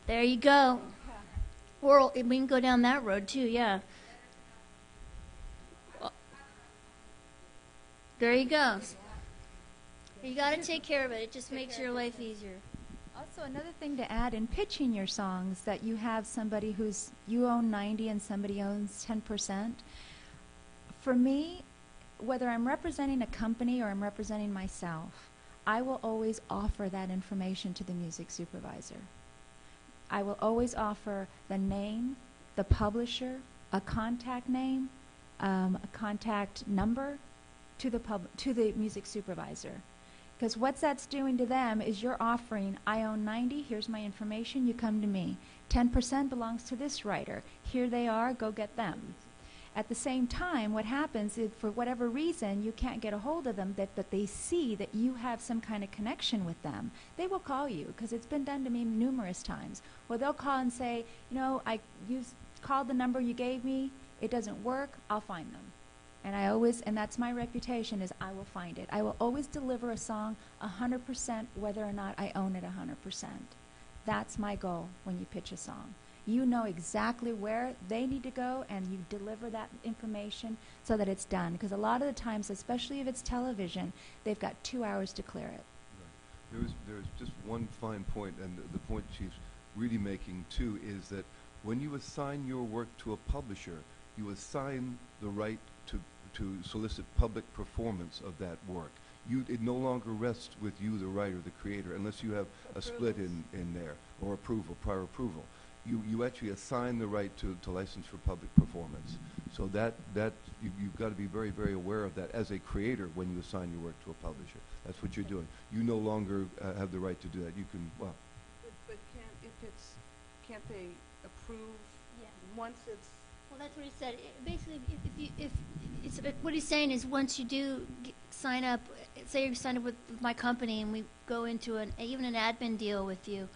There you go. Or we can go down that road too, yeah. There you go. You got to take care of it. It just makes your life easier. Also, another thing to add in pitching your songs, that you have somebody you own 90 and somebody owns 10%. For me, whether I'm representing a company or I'm representing myself, I will always offer that information to the music supervisor. I will always offer the name, the publisher, a contact name, a contact number to the music supervisor. Because what that's doing to them is you're offering, I own 90, here's my information, you come to me. 10% belongs to this writer. Here they are, go get them. At the same time, what happens is, for whatever reason, you can't get a hold of them, that they see that you have some kind of connection with them, they will call you, because it's been done to me numerous times. Or they'll call and say, you know, I called the number you gave me, it doesn't work, I'll find them. And that's my reputation, is I will find it. I will always deliver a song 100% whether or not I own it 100%. That's my goal when you pitch a song. You know exactly where they need to go, and you deliver that information so that it's done. Because a lot of the times, especially if it's television, they've got 2 hours to clear it. Right. There's just one fine point, and the point she's really making too is that when you assign your work to a publisher, you assign the right to solicit public performance of that work. It no longer rests with you, the writer, the creator, unless you have a split in there, or prior approval. You actually assign the right to license for public performance. So you've got to be very, very aware of that as a creator when you assign your work to a publisher. That's what you're doing. You no longer have the right to do that. You can, well. But can't they approve once it's? Well, that's what he said. Basically, what he's saying is, once you do sign up, say you sign up with my company, and we go into even an admin deal with you.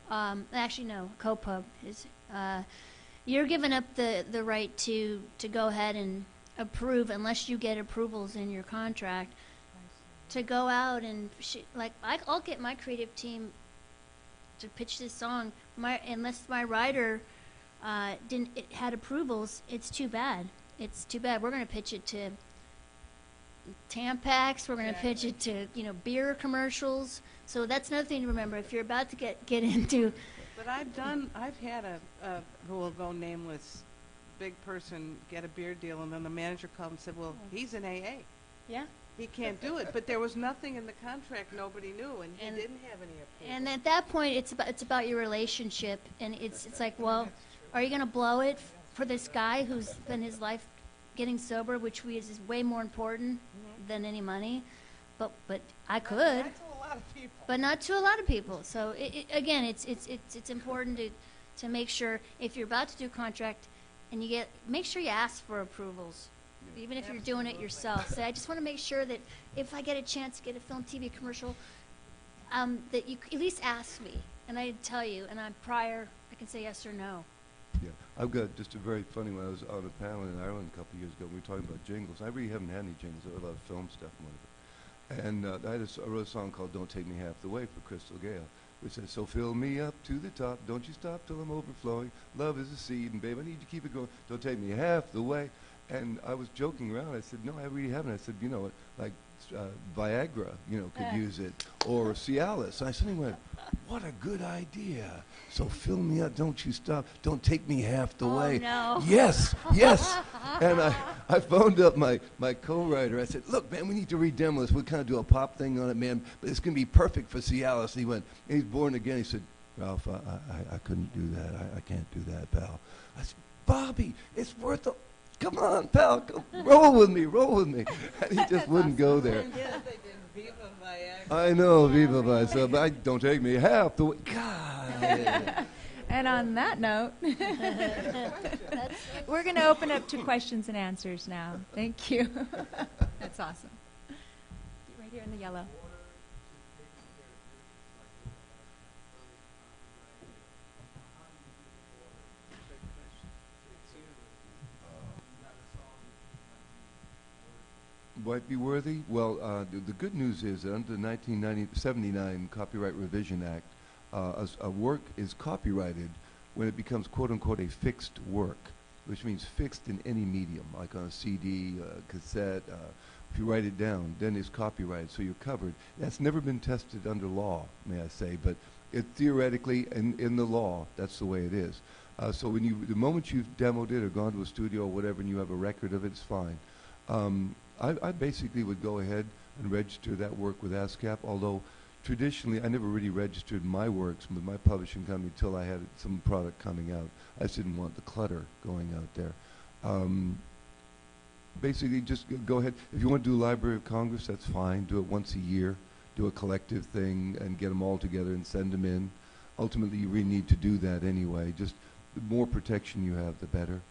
Actually, no, co-pub is. You're giving up the right to go ahead and approve, unless you get approvals in your contract, to go out and I'll get my creative team to pitch this song. Unless my writer had approvals, it's too bad. It's too bad. We're going to pitch it to Tampax. We're going to pitch it to beer commercials. So that's another thing to remember if you're about to get into. But I've had a who will go nameless big person get a beer deal, and then the manager called and said, well, he's an AA. Yeah. He can't do it. But there was nothing in the contract nobody knew, and he didn't have any approval. And at that point, it's about your relationship, and it's like, well, are you going to blow it for this guy who's spent his life getting sober, which is way more important than any money? But I could. I told a lot lot of people. but not to a lot of people. So again, it's important to make sure if you're about to do a contract and make sure you ask for approvals, even if you're doing it yourself. Say, I just want to make sure that if I get a chance to get a film, TV commercial, that you at least ask me, and I tell you, and I can say yes or no. Yeah, I've got just a very funny one. I was on a panel in Ireland a couple of years ago. We were talking about jingles. I really haven't had any jingles. I have a lot of film stuff and whatever. And I wrote a song called "Don't Take Me Half the Way" for Crystal Gale, which says, "So fill me up to the top. Don't you stop till I'm overflowing. Love is a seed, and babe, I need you to keep it going. Don't take me half the way." And I was joking around. I said, "No, I really haven't." I said, "You know, like Viagra, could use it, or Cialis." I suddenly went, "What a good idea! So fill me up, don't you stop, don't take me half the way." No. Yes, yes. And I phoned up my co-writer. I said, "Look, man, we need to redemo this. We'll kind of do a pop thing on it, man, but it's going to be perfect for Cialis." And he went, he's born again. He said, "Ralph, I couldn't do that. I can't do that, pal." I said, "Bobby, it's worth it. Come on, pal, roll with me. And he just wouldn't go there. Yes, they did Viva Viagra. I know, Viva myself, but I don't take me half the way. God. And on that note, we're going to open up to questions and answers now. Thank you. That's awesome. Right here in the yellow. Might be worthy? Well, the good news is that under the 1979 Copyright Revision Act, a work is copyrighted when it becomes quote-unquote a fixed work, which means fixed in any medium, like on a CD, cassette. If you write it down, then it's copyrighted, so you're covered. That's never been tested under law, may I say, but it theoretically, in the law, that's the way it is. So the moment you've demoed it or gone to a studio or whatever and you have a record of it, it's fine. I basically would go ahead and register that work with ASCAP, although traditionally I never really registered my works with my publishing company until I had some product coming out. I just didn't want the clutter going out there. Basically, just go ahead. If you want to do Library of Congress, that's fine. Do it once a year. Do a collective thing and get them all together and send them in. Ultimately, you really need to do that anyway. Just the more protection you have, the better.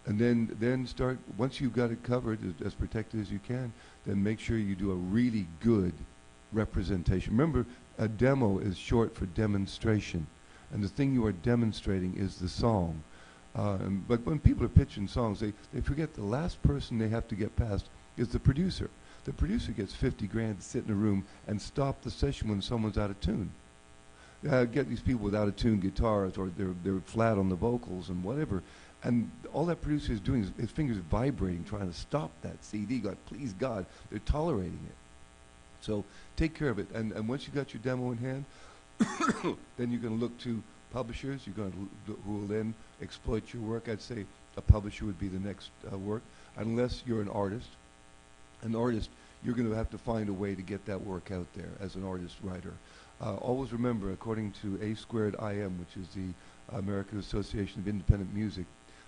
And then start, once you've got it covered, as protected as you can, then make sure you do a really good representation. Remember, a demo is short for demonstration, and the thing you are demonstrating is the song. But when people are pitching songs, they forget the last person they have to get past is the producer. The producer gets 50 grand to sit in a room and stop the session when someone's out of tune. Get these people with out-of-tune guitars, or they're flat on the vocals and whatever. And all that producer is doing is his fingers vibrating, trying to stop that CD. God, please God, they're tolerating it. So take care of it. And once you got your demo in hand, then you're going to look to publishers. You're going to who will then exploit your work. I'd say a publisher would be the next work, unless you're an artist. An artist, you're going to have to find a way to get that work out there as an artist writer. Always remember, according to A2IM, which is the American Association of Independent Music,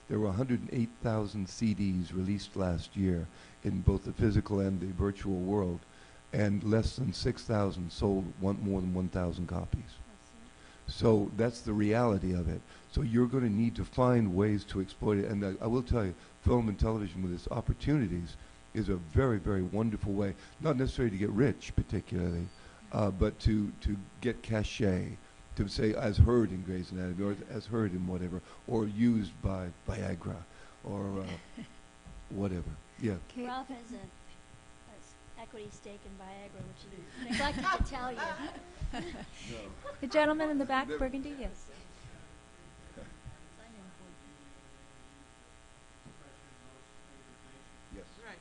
there were 108,000 CDs released last year in both the physical and the virtual world, and less than 6,000 sold more than 1,000 copies. So that's the reality of it. So you're going to need to find ways to exploit it. And I will tell you, film and television with its opportunities is a very, very wonderful way, not necessarily to get rich particularly, but to get cachet, to say as heard in Grey's Anatomy, or as heard in whatever, or used by Viagra, or whatever. Yeah. Ralph has a equity stake in Viagra, which he neglected to tell you. The gentleman in the back, Burgundy, yes. Yes. Right.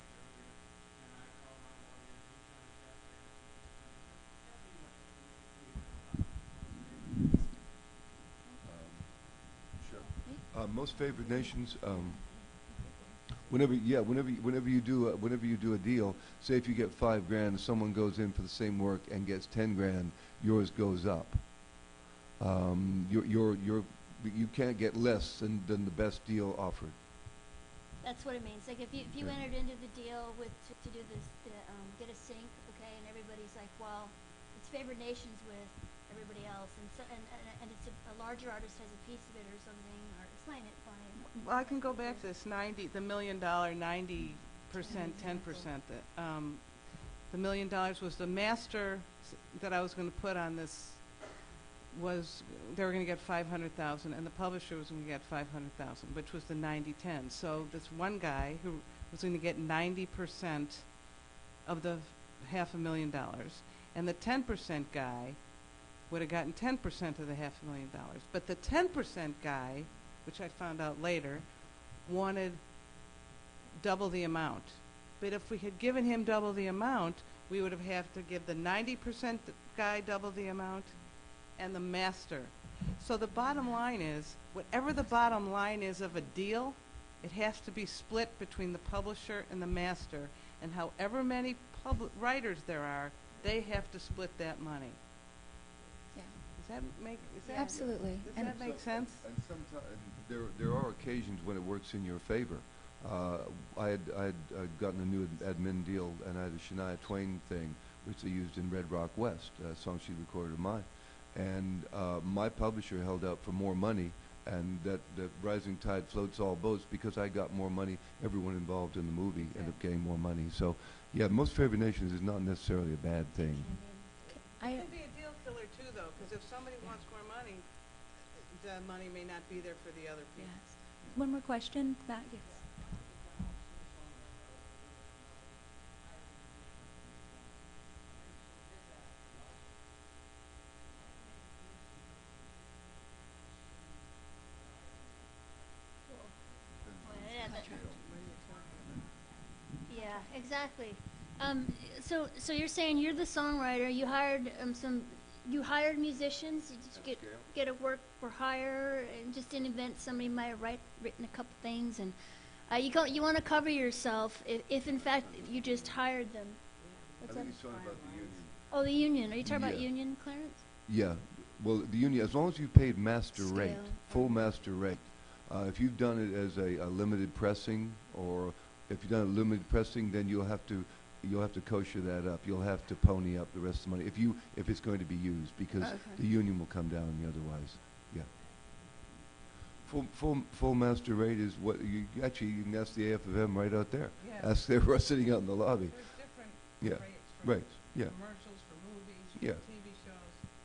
Sure. Most favored nations. Whenever you do a deal, say if you get $5 grand, and someone goes in for the same work and gets 10 grand, yours goes up. You can't get less than the best deal offered. That's what it means. Like if you entered into the deal with to do this, get a sink, okay? okay, and everybody's like, well, it's favored nations with everybody else, and so and it's a larger artist has a piece of it or something, or explain it, Bonnie. Well, I can go back to this the $1 million, 90%, 10%. The $1 million was the master that I was going to put on this. Was they were going to get 500,000, and the publisher was going to get 500,000, which was the 90-10. So this one guy who was going to get 90% of the $500,000, and the 10% guy would have gotten 10% of the $500,000. But the 10% guy, which I found out later, wanted double the amount. But if we had given him double the amount, we would have had to give the 90% guy double the amount and the master. So the bottom line is, whatever the bottom line is of a deal, it has to be split between the publisher and the master. And however many writers there are, they have to split that money. Yeah. Absolutely. Does that make sense? And sometimes there are occasions when it works in your favor. I had gotten a new admin deal, and I had a Shania Twain thing, which they used in Red Rock West, a song she recorded of mine. And my publisher held out for more money, and that rising tide floats all boats, because I got more money. Everyone involved in the movie ended up getting more money. So, yeah, most favored nations is not necessarily a bad thing. It can be a deal killer too, though, because if somebody wants more money, the money may not be there for the other people. Yes. One more question, Matt? Yes. Yeah, exactly. So you're saying you're the songwriter. You hired you hired musicians. You just get a work for hire, and just in event somebody might have written a couple things, and you want to cover yourself if in fact you just hired them. I think he's talking about the union. Oh, the union. Are you talking about Yeah. union, Clarence? Yeah. Well, the union, as long as you paid master Scale. rate, full master rate. If you've done it as a limited pressing, or if you've done a limited pressing, then you'll have to kosher that up. You'll have to pony up the rest of the money if it's going to be used, because the union will come down on you otherwise. Yeah. Full master rate is what you can ask the AFM right out there. Yeah. Ask they're sitting out in the lobby. There's different Yeah. rates for Rates. Yeah. commercials, for movies, for Yeah. TV shows.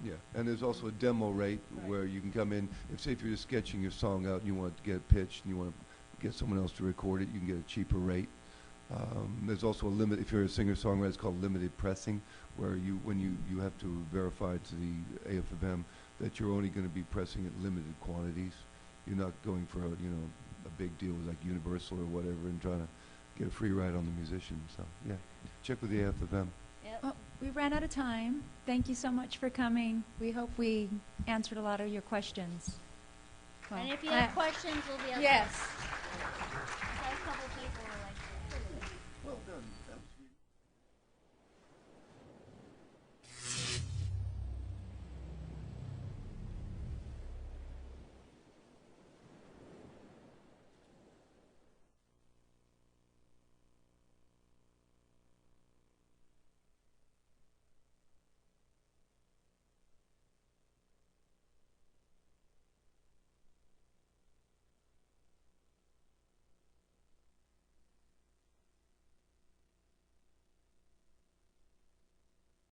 Yeah, and there's also a demo rate Right. where you can come in, if you're just sketching your song out and you want to get it pitched and you want to get someone else to record it, you can get a cheaper rate. There's also a limit, if you're a singer-songwriter, it's called limited pressing, where when you have to verify to the AFM that you're only going to be pressing at limited quantities. You're not going for a big deal with like Universal or whatever and trying to get a free ride on the musician. So, yeah, check with the AFM. Yep. Well, we ran out of time. Thank you so much for coming. We hope we answered a lot of your questions. Well, And if you have questions, we'll be able yes. to. I have a couple people who are like, Well done.